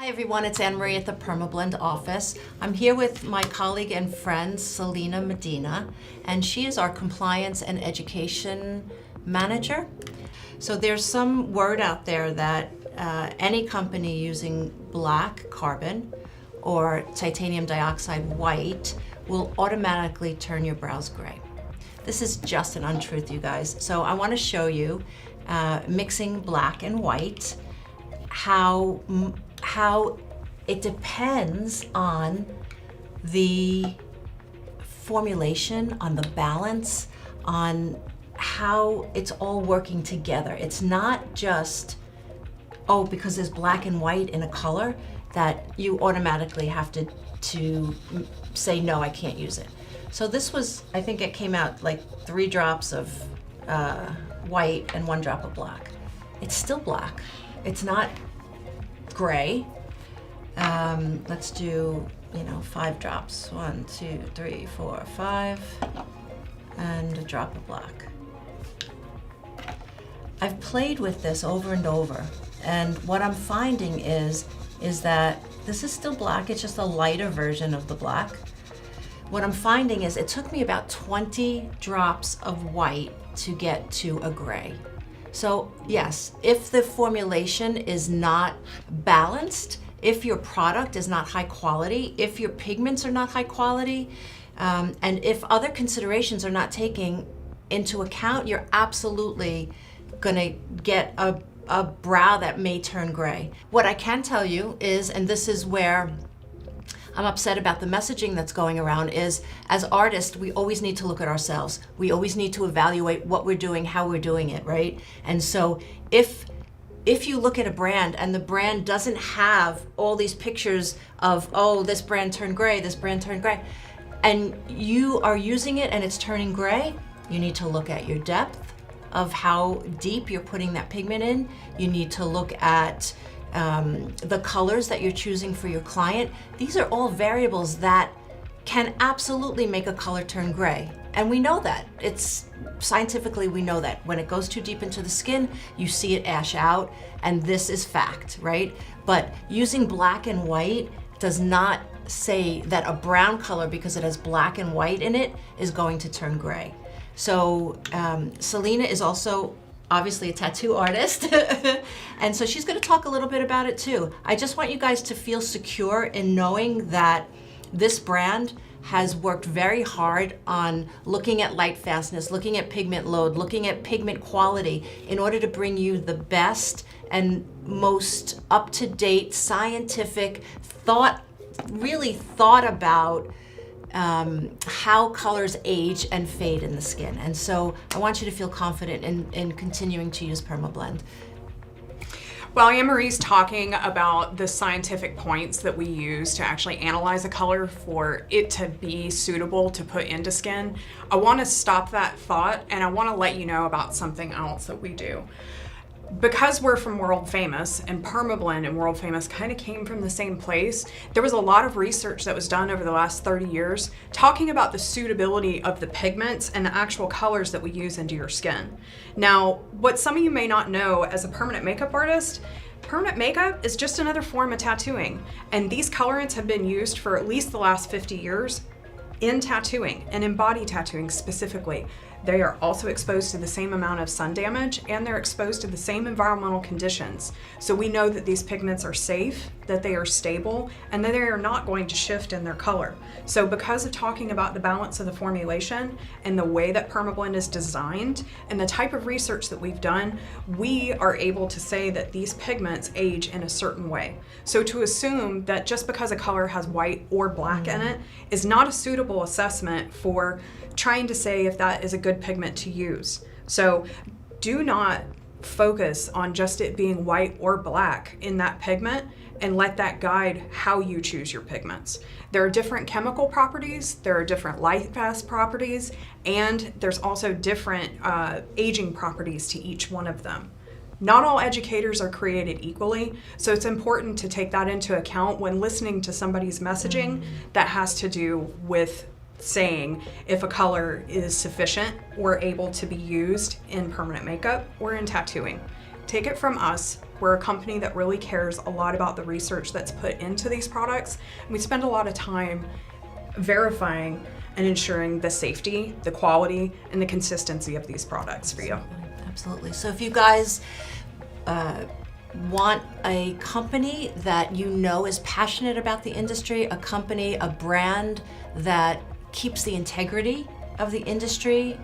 Hi everyone, it's Marie at the Perma Blend office. I'm here with my colleague and friend Selina Medina, and she is our compliance and education manager. So there's some word out there that any company using black carbon or titanium dioxide white will automatically turn your brows gray. This is just an untruth, you guys. So I want to show you mixing black and white, how it depends on the formulation, on the balance, on how it's all working together. It's not just, oh, because there's black and white in a color that you automatically have to say, no, I can't use it. So this was, I think it came out like 3 drops of white and 1 drop of black. It's still black. It's not gray. Let's do, 5 drops. 1, 2, 3, 4, 5, and a drop of black. I've played with this over and over, and what I'm finding is that this is still black. It's just a lighter version of the black. What I'm finding is it took me about 20 drops of white to get to a gray. So yes, if the formulation is not balanced, if your product is not high quality, if your pigments are not high quality, and if other considerations are not taken into account, you're absolutely gonna get a brow that may turn gray. What I can tell you is, and this is where I'm upset about the messaging that's going around, is as artists, we always need to look at ourselves. We always need to evaluate what we're doing, how we're doing it, right? And so if you look at a brand and the brand doesn't have all these pictures of, oh, this brand turned gray, this brand turned gray, and you are using it and it's turning gray, you need to look at your depth of how deep you're putting that pigment in. You need to look at the colors that you're choosing for your client. These are all variables that can absolutely make a color turn gray. And we know that. It's scientifically, we know that. When it goes too deep into the skin, you see it ash out, and this is fact, right? But using black and white does not say that a brown color, because it has black and white in it, is going to turn gray. So Selina is also obviously a tattoo artist, and so she's going to talk a little bit about it too. I just want you guys to feel secure in knowing that this brand has worked very hard on looking at light fastness, looking at pigment load, looking at pigment quality in order to bring you the best and most up-to-date scientific really thought about how colors age and fade in the skin. And so I want you to feel confident in continuing to use Perma Blend. While Marie's talking about the scientific points that we use to actually analyze a color for it to be suitable to put into skin, I want to stop that thought and I want to let you know about something else that we do. Because we're from World Famous, and Perma Blend and World Famous kind of came from the same place, there was a lot of research that was done over the last 30 years talking about the suitability of the pigments and the actual colors that we use into your skin. Now, what some of you may not know as a permanent makeup artist, permanent makeup is just another form of tattooing, and these colorants have been used for at least the last 50 years in tattooing and in body tattooing specifically. They are also exposed to the same amount of sun damage, and they're exposed to the same environmental conditions. So we know that these pigments are safe, that they are stable, and that they are not going to shift in their color. So because of talking about the balance of the formulation and the way that Perma Blend is designed and the type of research that we've done, we are able to say that these pigments age in a certain way. So to assume that just because a color has white or black in it is not a suitable assessment for trying to say if that is a good pigment to use. So do not focus on just it being white or black in that pigment and let that guide how you choose your pigments. There are different chemical properties, there are different light fast properties, and there's also different aging properties to each one of them. Not all educators are created equally, so it's important to take that into account when listening to somebody's messaging that has to do with saying if a color is sufficient or able to be used in permanent makeup or in tattooing. Take it from us. We're a company that really cares a lot about the research that's put into these products. And we spend a lot of time verifying and ensuring the safety, the quality, and the consistency of these products for you. Absolutely. So if you guys want a company that you know is passionate about the industry, a company, a brand that keeps the integrity of the industry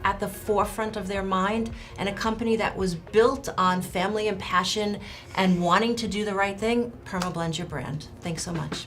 at the forefront of their mind, and a company that was built on family and passion and wanting to do the right thing, Perma Blend's your brand. Thanks so much.